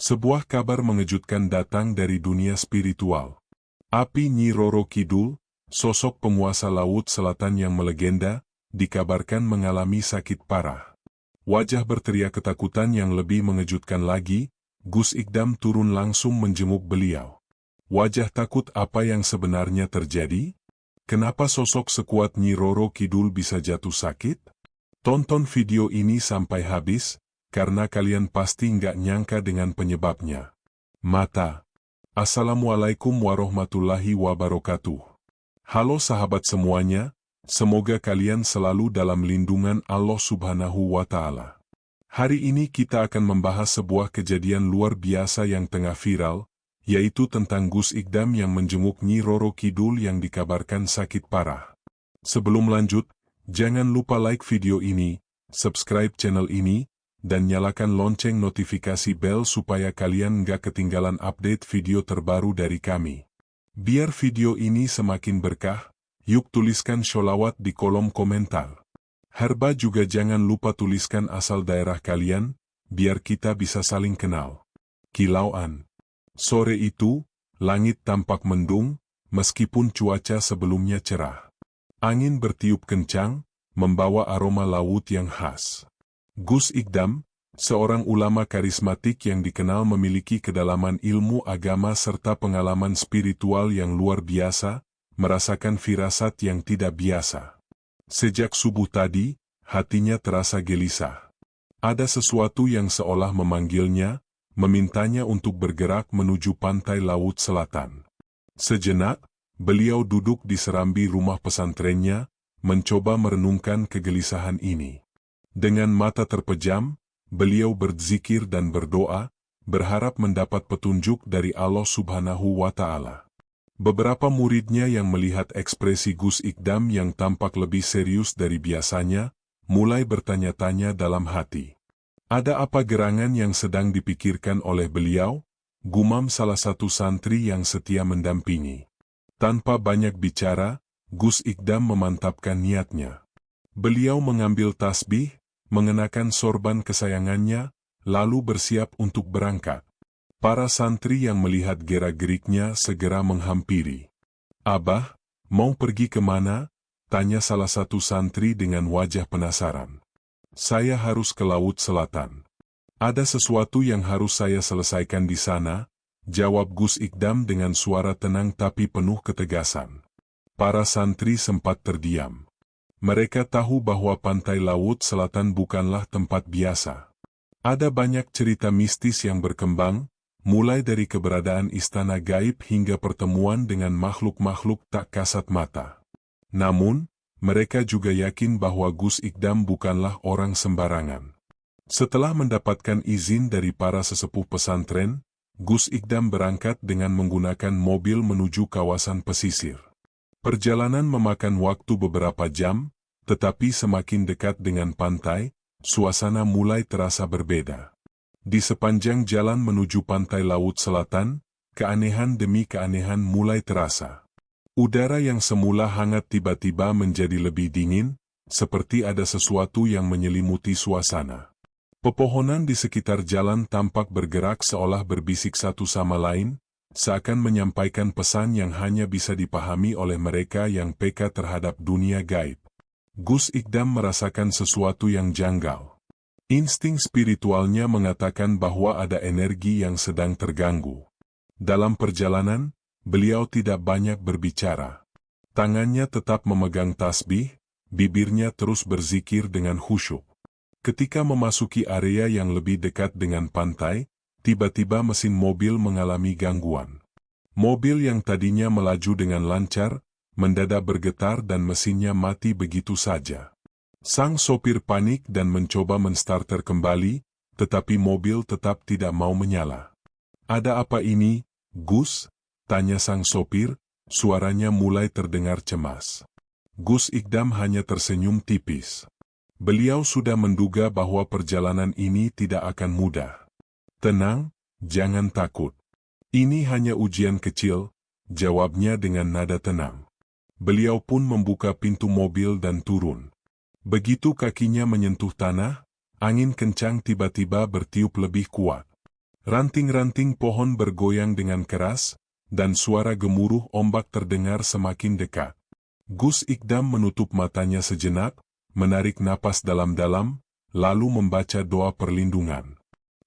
Sebuah kabar mengejutkan datang dari dunia spiritual. Api Nyi Roro Kidul, sosok penguasa Laut Selatan yang melegenda, dikabarkan mengalami sakit parah. Wajah berteriak ketakutan yang lebih mengejutkan lagi, Gus Ikdam turun langsung menjenguk beliau. Wajah takut apa yang sebenarnya terjadi? Kenapa sosok sekuat Nyi Roro Kidul bisa jatuh sakit? Tonton video ini sampai habis, karena kalian pasti nggak nyangka dengan penyebabnya. Mata. Assalamualaikum warahmatullahi wabarakatuh. Halo sahabat semuanya, semoga kalian selalu dalam lindungan Allah Subhanahu wa Ta'ala. Hari ini kita akan membahas sebuah kejadian luar biasa yang tengah viral, yaitu tentang Gus Ikdam yang menjenguk Nyi Roro Kidul yang dikabarkan sakit parah. Sebelum lanjut, jangan lupa like video ini, subscribe channel ini, dan nyalakan lonceng notifikasi bel supaya kalian nggak ketinggalan update video terbaru dari kami. Biar video ini semakin berkah, yuk tuliskan sholawat di kolom komentar. Herba juga jangan lupa tuliskan asal daerah kalian, biar kita bisa saling kenal. Kilauan. Sore itu, langit tampak mendung, meskipun cuaca sebelumnya cerah. Angin bertiup kencang, membawa aroma laut yang khas. Gus Ikdam, seorang ulama karismatik yang dikenal memiliki kedalaman ilmu agama serta pengalaman spiritual yang luar biasa, merasakan firasat yang tidak biasa. Sejak subuh tadi, hatinya terasa gelisah. Ada sesuatu yang seolah memanggilnya, memintanya untuk bergerak menuju pantai Laut Selatan. Sejenak, beliau duduk di serambi rumah pesantrennya, mencoba merenungkan kegelisahan ini. Dengan mata terpejam, beliau berzikir dan berdoa, berharap mendapat petunjuk dari Allah Subhanahu wa Ta'ala. Beberapa muridnya yang melihat ekspresi Gus Ikdam yang tampak lebih serius dari biasanya, mulai bertanya-tanya dalam hati. Ada apa gerangan yang sedang dipikirkan oleh beliau? Gumam salah satu santri yang setia mendampingi. Tanpa banyak bicara, Gus Ikdam memantapkan niatnya. Beliau mengambil tasbih, mengenakan sorban kesayangannya, lalu bersiap untuk berangkat. Para santri yang melihat gerak-geriknya segera menghampiri. "Abah, mau pergi kemana?" tanya salah satu santri dengan wajah penasaran. "Saya harus ke Laut Selatan. Ada sesuatu yang harus saya selesaikan di sana," jawab Gus Ikdam dengan suara tenang tapi penuh ketegasan. Para santri sempat terdiam. Mereka tahu bahwa pantai Laut Selatan bukanlah tempat biasa. Ada banyak cerita mistis yang berkembang, mulai dari keberadaan istana gaib hingga pertemuan dengan makhluk-makhluk tak kasat mata. Namun, mereka juga yakin bahwa Gus Ikdam bukanlah orang sembarangan. Setelah mendapatkan izin dari para sesepuh pesantren, Gus Ikdam berangkat dengan menggunakan mobil menuju kawasan pesisir. Perjalanan memakan waktu beberapa jam, tetapi semakin dekat dengan pantai, suasana mulai terasa berbeda. Di sepanjang jalan menuju pantai Laut Selatan, keanehan demi keanehan mulai terasa. Udara yang semula hangat tiba-tiba menjadi lebih dingin, seperti ada sesuatu yang menyelimuti suasana. Pepohonan di sekitar jalan tampak bergerak seolah berbisik satu sama lain, seakan menyampaikan pesan yang hanya bisa dipahami oleh mereka yang peka terhadap dunia gaib. Gus Ikdam merasakan sesuatu yang janggal. Insting spiritualnya mengatakan bahwa ada energi yang sedang terganggu. Dalam perjalanan, beliau tidak banyak berbicara. Tangannya tetap memegang tasbih, bibirnya terus berzikir dengan khusyuk. Ketika memasuki area yang lebih dekat dengan pantai, tiba-tiba mesin mobil mengalami gangguan. Mobil yang tadinya melaju dengan lancar, mendadak bergetar dan mesinnya mati begitu saja. Sang sopir panik dan mencoba menstarter kembali, tetapi mobil tetap tidak mau menyala. "Ada apa ini, Gus?" tanya sang sopir, suaranya mulai terdengar cemas. Gus Ikdam hanya tersenyum tipis. Beliau sudah menduga bahwa perjalanan ini tidak akan mudah. "Tenang, jangan takut. Ini hanya ujian kecil," jawabnya dengan nada tenang. Beliau pun membuka pintu mobil dan turun. Begitu kakinya menyentuh tanah, angin kencang tiba-tiba bertiup lebih kuat. Ranting-ranting pohon bergoyang dengan keras, dan suara gemuruh ombak terdengar semakin dekat. Gus Ikdam menutup matanya sejenak, menarik napas dalam-dalam, lalu membaca doa perlindungan.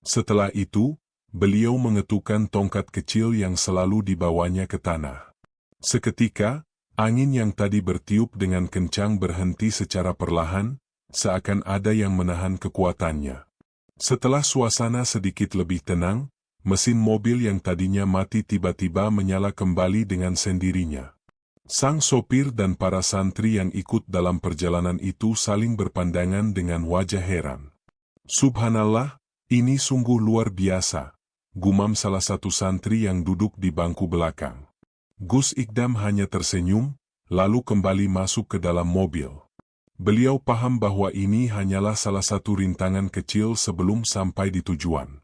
Setelah itu, beliau mengetukkan tongkat kecil yang selalu dibawanya ke tanah. Seketika, angin yang tadi bertiup dengan kencang berhenti secara perlahan, seakan ada yang menahan kekuatannya. Setelah suasana sedikit lebih tenang, mesin mobil yang tadinya mati tiba-tiba menyala kembali dengan sendirinya. Sang sopir dan para santri yang ikut dalam perjalanan itu saling berpandangan dengan wajah heran. "Subhanallah, ini sungguh luar biasa," gumam salah satu santri yang duduk di bangku belakang. Gus Ikdam hanya tersenyum, lalu kembali masuk ke dalam mobil. Beliau paham bahwa ini hanyalah salah satu rintangan kecil sebelum sampai di tujuan.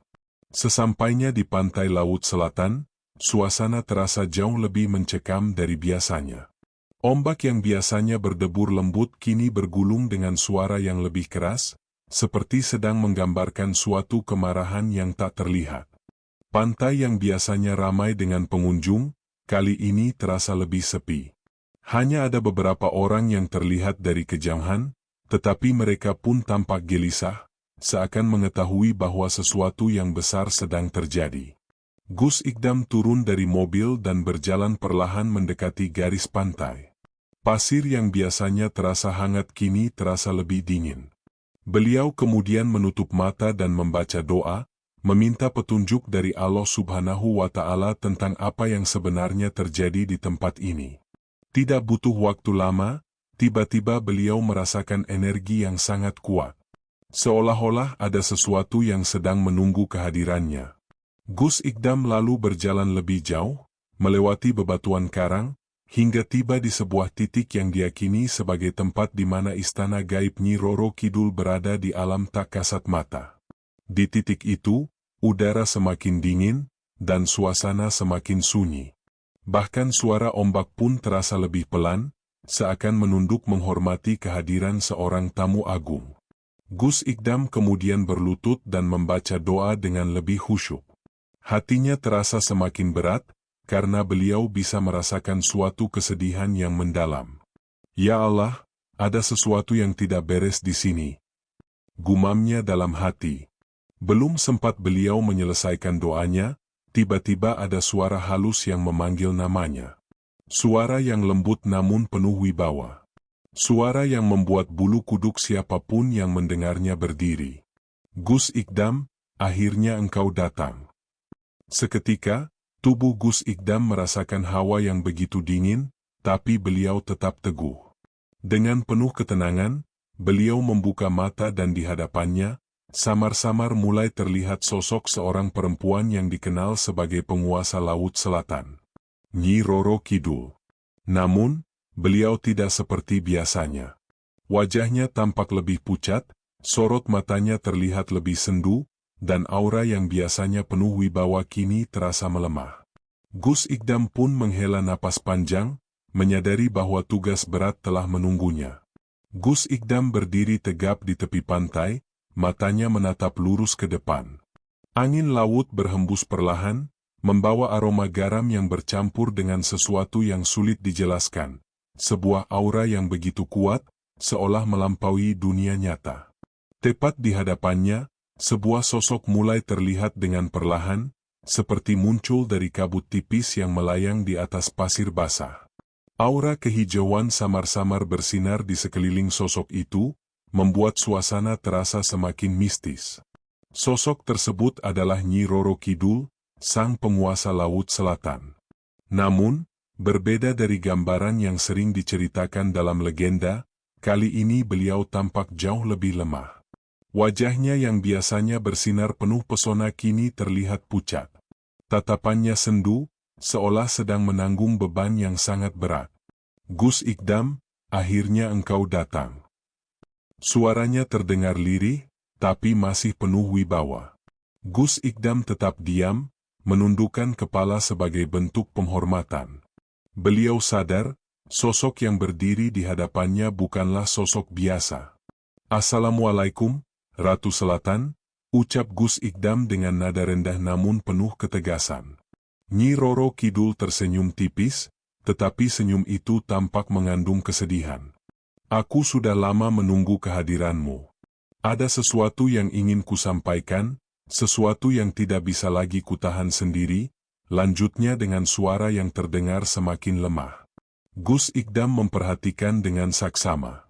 Sesampainya di pantai Laut Selatan, suasana terasa jauh lebih mencekam dari biasanya. Ombak yang biasanya berdebur lembut kini bergulung dengan suara yang lebih keras, seperti sedang menggambarkan suatu kemarahan yang tak terlihat. Pantai yang biasanya ramai dengan pengunjung, kali ini terasa lebih sepi. Hanya ada beberapa orang yang terlihat dari kejauhan, tetapi mereka pun tampak gelisah, seakan mengetahui bahwa sesuatu yang besar sedang terjadi. Gus Ikdam turun dari mobil dan berjalan perlahan mendekati garis pantai. Pasir yang biasanya terasa hangat kini terasa lebih dingin. Beliau kemudian menutup mata dan membaca doa, meminta petunjuk dari Allah Subhanahu wa Ta'ala tentang apa yang sebenarnya terjadi di tempat ini. Tidak butuh waktu lama, tiba-tiba beliau merasakan energi yang sangat kuat. Seolah-olah ada sesuatu yang sedang menunggu kehadirannya. Gus Ikdam lalu berjalan lebih jauh, melewati bebatuan karang, hingga tiba di sebuah titik yang diyakini sebagai tempat di mana istana gaib Nyi Roro Kidul berada di alam tak kasat mata. Di titik itu, udara semakin dingin, dan suasana semakin sunyi. Bahkan suara ombak pun terasa lebih pelan, seakan menunduk menghormati kehadiran seorang tamu agung. Gus Ikdam kemudian berlutut dan membaca doa dengan lebih khusyuk. Hatinya terasa semakin berat, karena beliau bisa merasakan suatu kesedihan yang mendalam. "Ya Allah, ada sesuatu yang tidak beres di sini," gumamnya dalam hati. Belum sempat beliau menyelesaikan doanya, tiba-tiba ada suara halus yang memanggil namanya. Suara yang lembut namun penuh wibawa. Suara yang membuat bulu kuduk siapapun yang mendengarnya berdiri. "Gus Ikdam, akhirnya engkau datang." Seketika, tubuh Gus Ikdam merasakan hawa yang begitu dingin, tapi beliau tetap teguh. Dengan penuh ketenangan, beliau membuka mata dan di hadapannya, samar-samar mulai terlihat sosok seorang perempuan yang dikenal sebagai penguasa Laut Selatan, Nyi Roro Kidul. Namun, beliau tidak seperti biasanya. Wajahnya tampak lebih pucat, sorot matanya terlihat lebih sendu, dan aura yang biasanya penuh wibawa kini terasa melemah. Gus Ikdam pun menghela napas panjang, menyadari bahwa tugas berat telah menunggunya. Gus Ikdam berdiri tegap di tepi pantai, matanya menatap lurus ke depan. Angin laut berhembus perlahan, membawa aroma garam yang bercampur dengan sesuatu yang sulit dijelaskan. Sebuah aura yang begitu kuat, seolah melampaui dunia nyata. Tepat di hadapannya, sebuah sosok mulai terlihat dengan perlahan, seperti muncul dari kabut tipis yang melayang di atas pasir basah. Aura kehijauan samar-samar bersinar di sekeliling sosok itu, membuat suasana terasa semakin mistis. Sosok tersebut adalah Nyi Roro Kidul, sang penguasa Laut Selatan. Namun, berbeda dari gambaran yang sering diceritakan dalam legenda, kali ini beliau tampak jauh lebih lemah. Wajahnya yang biasanya bersinar penuh pesona kini terlihat pucat. Tatapannya sendu, seolah sedang menanggung beban yang sangat berat. "Gus Ikdam, akhirnya engkau datang." Suaranya terdengar lirih, tapi masih penuh wibawa. Gus Ikdam tetap diam, menundukkan kepala sebagai bentuk penghormatan. Beliau sadar, sosok yang berdiri di hadapannya bukanlah sosok biasa. "Assalamualaikum, Ratu Selatan," Ucap Gus Ikdam dengan nada rendah namun penuh ketegasan. Nyi Roro Kidul tersenyum tipis, tetapi senyum itu tampak mengandung kesedihan. Aku sudah lama menunggu kehadiranmu. Ada sesuatu yang ingin kusampaikan, sesuatu yang tidak bisa lagi kutahan sendiri, lanjutnya dengan suara yang terdengar semakin lemah. Gus Ikdam memperhatikan dengan saksama.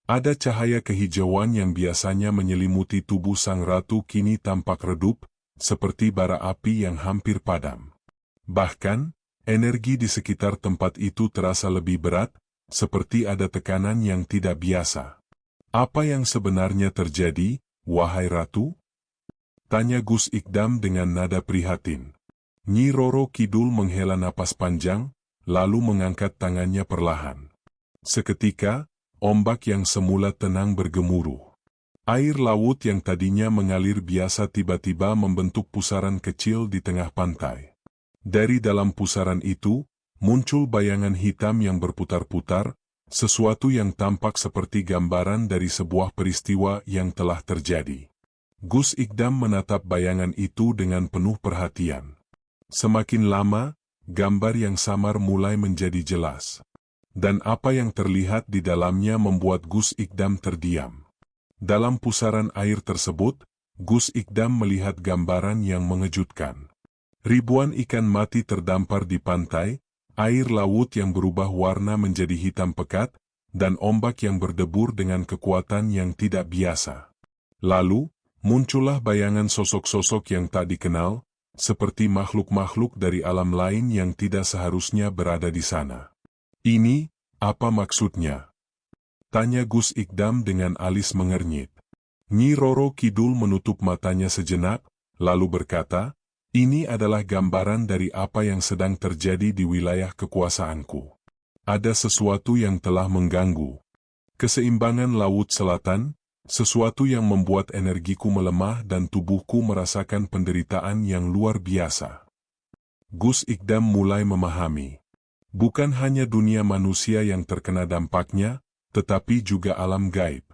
Ada cahaya kehijauan yang biasanya menyelimuti tubuh sang ratu kini tampak redup, seperti bara api yang hampir padam. Bahkan, energi di sekitar tempat itu terasa lebih berat, seperti ada tekanan yang tidak biasa. Apa yang sebenarnya terjadi, wahai ratu? Tanya Gus Ikdam dengan nada prihatin. Nyi Roro Kidul menghela napas panjang, lalu mengangkat tangannya perlahan. Seketika, ombak yang semula tenang bergemuruh. Air laut yang tadinya mengalir biasa tiba-tiba membentuk pusaran kecil di tengah pantai. Dari dalam pusaran itu, muncul bayangan hitam yang berputar-putar, sesuatu yang tampak seperti gambaran dari sebuah peristiwa yang telah terjadi. Gus Ikdam menatap bayangan itu dengan penuh perhatian. Semakin lama, gambar yang samar mulai menjadi jelas. Dan apa yang terlihat di dalamnya membuat Gus Ikdam terdiam. Dalam pusaran air tersebut, Gus Ikdam melihat gambaran yang mengejutkan. Ribuan ikan mati terdampar di pantai, air laut yang berubah warna menjadi hitam pekat, dan ombak yang berdebur dengan kekuatan yang tidak biasa. Lalu, muncullah bayangan sosok-sosok yang tak dikenal, seperti makhluk-makhluk dari alam lain yang tidak seharusnya berada di sana. Ini, apa maksudnya? Tanya Gus Ikdam dengan alis mengernyit. Nyi Roro Kidul menutup matanya sejenak, lalu berkata, ini adalah gambaran dari apa yang sedang terjadi di wilayah kekuasaanku. Ada sesuatu yang telah mengganggu keseimbangan Laut Selatan, sesuatu yang membuat energiku melemah dan tubuhku merasakan penderitaan yang luar biasa. Gus Ikdam mulai memahami. Bukan hanya dunia manusia yang terkena dampaknya, tetapi juga alam gaib.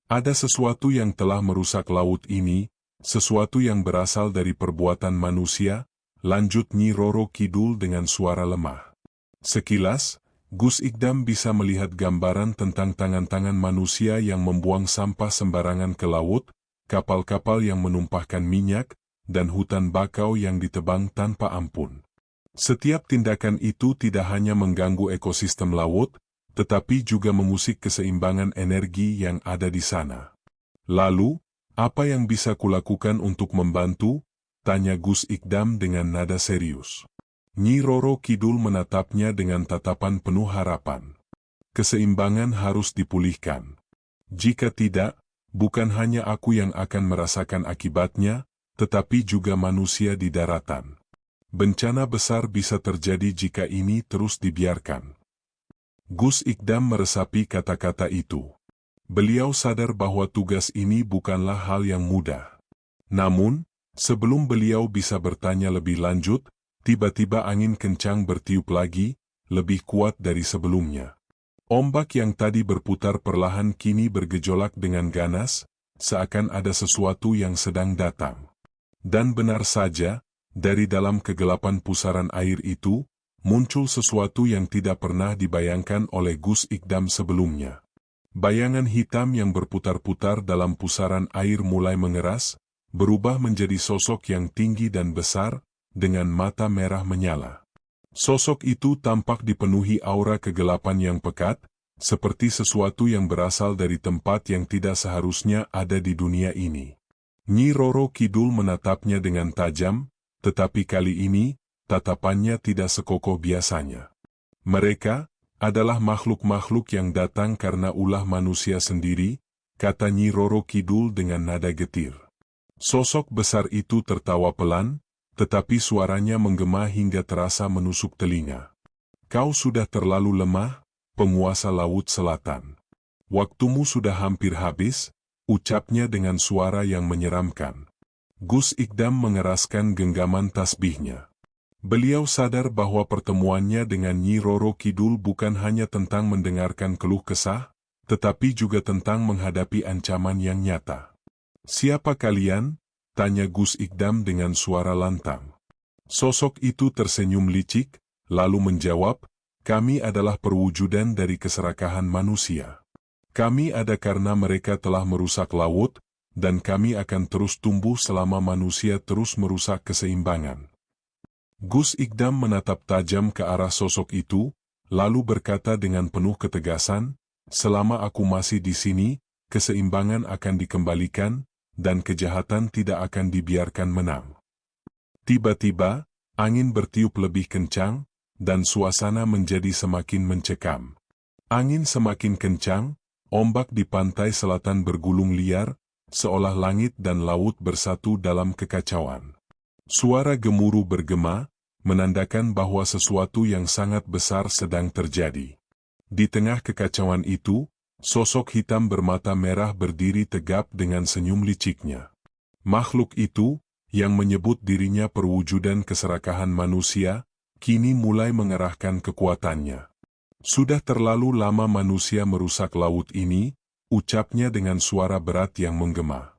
Ada sesuatu yang telah merusak laut ini, sesuatu yang berasal dari perbuatan manusia, lanjut Nyi Roro Kidul dengan suara lemah. Sekilas, Gus Ikdam bisa melihat gambaran tentang tangan-tangan manusia yang membuang sampah sembarangan ke laut, kapal-kapal yang menumpahkan minyak, dan hutan bakau yang ditebang tanpa ampun. Setiap tindakan itu tidak hanya mengganggu ekosistem laut, tetapi juga mengusik keseimbangan energi yang ada di sana. Lalu, apa yang bisa kulakukan untuk membantu? Tanya Gus Ikdam dengan nada serius. Nyi Roro Kidul menatapnya dengan tatapan penuh harapan. Keseimbangan harus dipulihkan. Jika tidak, bukan hanya aku yang akan merasakan akibatnya, tetapi juga manusia di daratan. Bencana besar bisa terjadi jika ini terus dibiarkan. Gus Ikdam meresapi kata-kata itu. Beliau sadar bahwa tugas ini bukanlah hal yang mudah. Namun, sebelum beliau bisa bertanya lebih lanjut, tiba-tiba angin kencang bertiup lagi, lebih kuat dari sebelumnya. Ombak yang tadi berputar perlahan kini bergejolak dengan ganas, seakan ada sesuatu yang sedang datang. Dan benar saja, dari dalam kegelapan pusaran air itu, muncul sesuatu yang tidak pernah dibayangkan oleh Gus Ikdam sebelumnya. Bayangan hitam yang berputar-putar dalam pusaran air mulai mengeras, berubah menjadi sosok yang tinggi dan besar, dengan mata merah menyala. Sosok itu tampak dipenuhi aura kegelapan yang pekat, seperti sesuatu yang berasal dari tempat yang tidak seharusnya ada di dunia ini. Nyi Roro Kidul menatapnya dengan tajam, tetapi kali ini, tatapannya tidak sekokoh biasanya. Mereka adalah makhluk-makhluk yang datang karena ulah manusia sendiri, kata Nyi Roro Kidul dengan nada getir. Sosok besar itu tertawa pelan, tetapi suaranya menggema hingga terasa menusuk telinga. Kau sudah terlalu lemah, penguasa Laut Selatan. Waktumu sudah hampir habis, ucapnya dengan suara yang menyeramkan. Gus Ikdam mengeraskan genggaman tasbihnya. Beliau sadar bahwa pertemuannya dengan Nyi Roro Kidul bukan hanya tentang mendengarkan keluh kesah, tetapi juga tentang menghadapi ancaman yang nyata. Siapa kalian? tanya Gus Ikdam dengan suara lantang. Sosok itu tersenyum licik, lalu menjawab, kami adalah perwujudan dari keserakahan manusia. Kami ada karena mereka telah merusak laut, dan kami akan terus tumbuh selama manusia terus merusak keseimbangan. Gus Ikdam menatap tajam ke arah sosok itu, lalu berkata dengan penuh ketegasan, selama aku masih di sini, keseimbangan akan dikembalikan, dan kejahatan tidak akan dibiarkan menang. Tiba-tiba, angin bertiup lebih kencang, dan suasana menjadi semakin mencekam. Angin semakin kencang, ombak di pantai selatan bergulung liar, seolah langit dan laut bersatu dalam kekacauan. Suara gemuruh bergema, menandakan bahwa sesuatu yang sangat besar sedang terjadi. Di tengah kekacauan itu, sosok hitam bermata merah berdiri tegap dengan senyum liciknya. Makhluk itu, yang menyebut dirinya perwujudan keserakahan manusia, kini mulai mengerahkan kekuatannya. Sudah terlalu lama manusia merusak laut ini, ucapnya dengan suara berat yang menggema.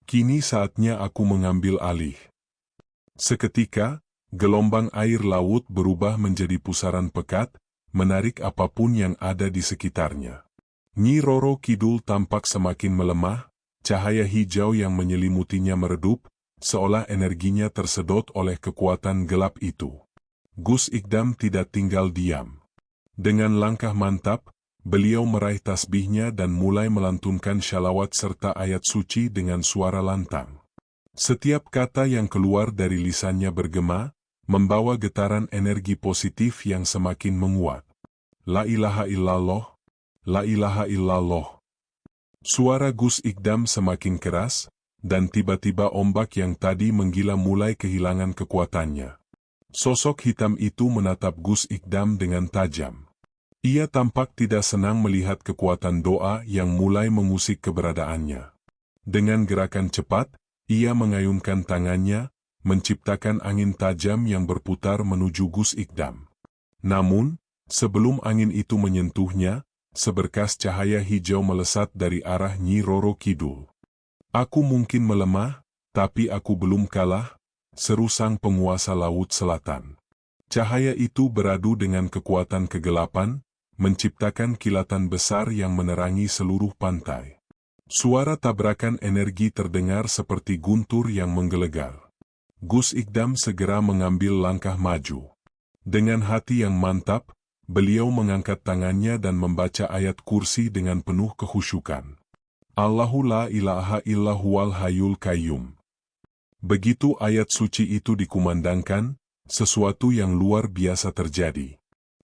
Kini saatnya aku mengambil alih. Seketika, gelombang air laut berubah menjadi pusaran pekat, menarik apapun yang ada di sekitarnya. Nyi Roro Kidul tampak semakin melemah, cahaya hijau yang menyelimutinya meredup, seolah energinya tersedot oleh kekuatan gelap itu. Gus Ikdam tidak tinggal diam. Dengan langkah mantap, beliau meraih tasbihnya dan mulai melantunkan syalawat serta ayat suci dengan suara lantang. Setiap kata yang keluar dari lisannya bergema, membawa getaran energi positif yang semakin menguat. La ilaha illallah, la ilaha illallah. Suara Gus Ikdam semakin keras, dan tiba-tiba ombak yang tadi menggila mulai kehilangan kekuatannya. Sosok hitam itu menatap Gus Ikdam dengan tajam. Ia tampak tidak senang melihat kekuatan doa yang mulai mengusik keberadaannya. Dengan gerakan cepat, ia mengayunkan tangannya, menciptakan angin tajam yang berputar menuju Gus Ikdam. Namun, sebelum angin itu menyentuhnya, seberkas cahaya hijau melesat dari arah Nyi Roro Kidul. Aku mungkin melemah, tapi aku belum kalah, seru sang penguasa Laut Selatan. Cahaya itu beradu dengan kekuatan kegelapan, menciptakan kilatan besar yang menerangi seluruh pantai. Suara tabrakan energi terdengar seperti guntur yang menggelegar. Gus Ikdam segera mengambil langkah maju. Dengan hati yang mantap, beliau mengangkat tangannya dan membaca ayat kursi dengan penuh kekhusyukan. Allahu la ilaha illa huwal hayyul qayyum. Begitu ayat suci itu dikumandangkan, sesuatu yang luar biasa terjadi.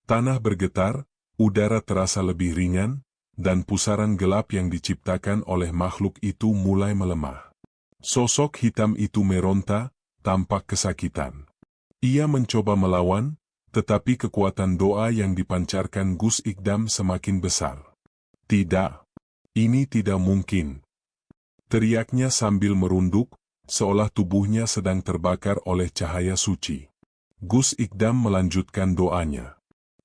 Tanah bergetar, udara terasa lebih ringan, dan pusaran gelap yang diciptakan oleh makhluk itu mulai melemah. Sosok hitam itu meronta, tampak kesakitan. Ia mencoba melawan, tetapi kekuatan doa yang dipancarkan Gus Ikdam semakin besar. Tidak, ini tidak mungkin. Teriaknya sambil merunduk, seolah tubuhnya sedang terbakar oleh cahaya suci. Gus Ikdam melanjutkan doanya.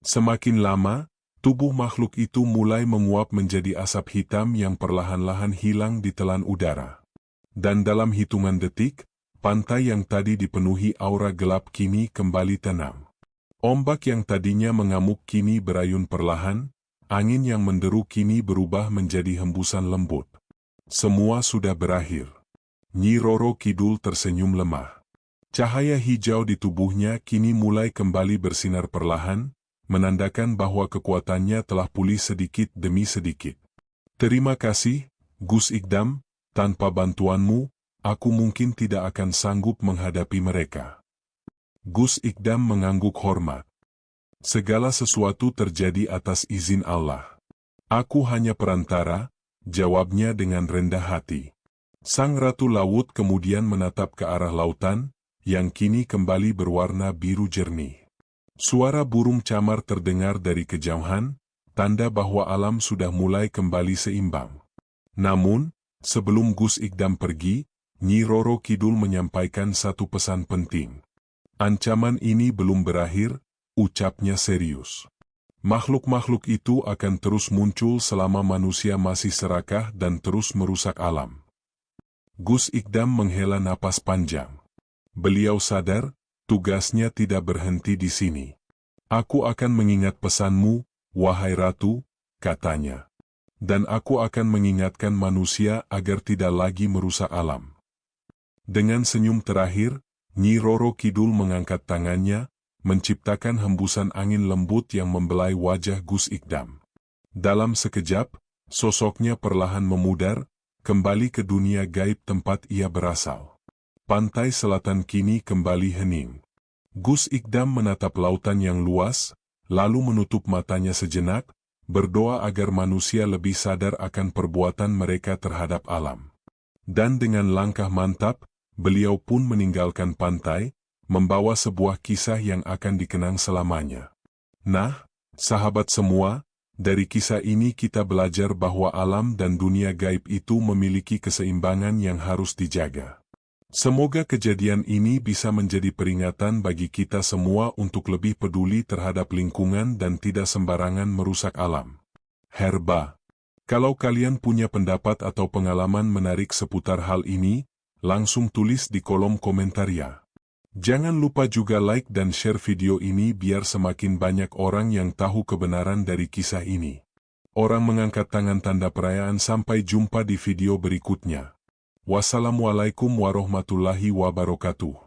Semakin lama, tubuh makhluk itu mulai menguap menjadi asap hitam yang perlahan-lahan hilang di telan udara. Dan dalam hitungan detik, pantai yang tadi dipenuhi aura gelap kini kembali tenang. Ombak yang tadinya mengamuk kini berayun perlahan, angin yang menderu kini berubah menjadi hembusan lembut. Semua sudah berakhir. Nyi Roro Kidul tersenyum lemah. Cahaya hijau di tubuhnya kini mulai kembali bersinar perlahan, menandakan bahwa kekuatannya telah pulih sedikit demi sedikit. Terima kasih, Gus Ikdam, tanpa bantuanmu, aku mungkin tidak akan sanggup menghadapi mereka. Gus Ikdam mengangguk hormat. Segala sesuatu terjadi atas izin Allah. Aku hanya perantara, jawabnya dengan rendah hati. Sang Ratu Laut kemudian menatap ke arah lautan, yang kini kembali berwarna biru jernih. Suara burung camar terdengar dari kejauhan, tanda bahwa alam sudah mulai kembali seimbang. Namun, sebelum Gus Ikdam pergi, Nyi Roro Kidul menyampaikan satu pesan penting. Ancaman ini belum berakhir, ucapnya serius. Makhluk-makhluk itu akan terus muncul selama manusia masih serakah dan terus merusak alam. Gus Ikdam menghela napas panjang. Beliau sadar, tugasnya tidak berhenti di sini. Aku akan mengingat pesanmu, wahai ratu, katanya. Dan aku akan mengingatkan manusia agar tidak lagi merusak alam. Dengan senyum terakhir, Nyi Roro Kidul mengangkat tangannya, menciptakan hembusan angin lembut yang membelai wajah Gus Ikdam. Dalam sekejap, sosoknya perlahan memudar, kembali ke dunia gaib tempat ia berasal. Pantai selatan kini kembali hening. Gus Ikdam menatap lautan yang luas, lalu menutup matanya sejenak, berdoa agar manusia lebih sadar akan perbuatan mereka terhadap alam. Dan dengan langkah mantap, beliau pun meninggalkan pantai, membawa sebuah kisah yang akan dikenang selamanya. Nah, sahabat semua, dari kisah ini kita belajar bahwa alam dan dunia gaib itu memiliki keseimbangan yang harus dijaga. Semoga kejadian ini bisa menjadi peringatan bagi kita semua untuk lebih peduli terhadap lingkungan dan tidak sembarangan merusak alam. Herba, kalau kalian punya pendapat atau pengalaman menarik seputar hal ini, langsung tulis di kolom komentar ya. Jangan lupa juga like dan share video ini biar semakin banyak orang yang tahu kebenaran dari kisah ini. Orang mengangkat tangan tanda perayaan. Sampai jumpa di video berikutnya. Wassalamualaikum warahmatullahi wabarakatuh.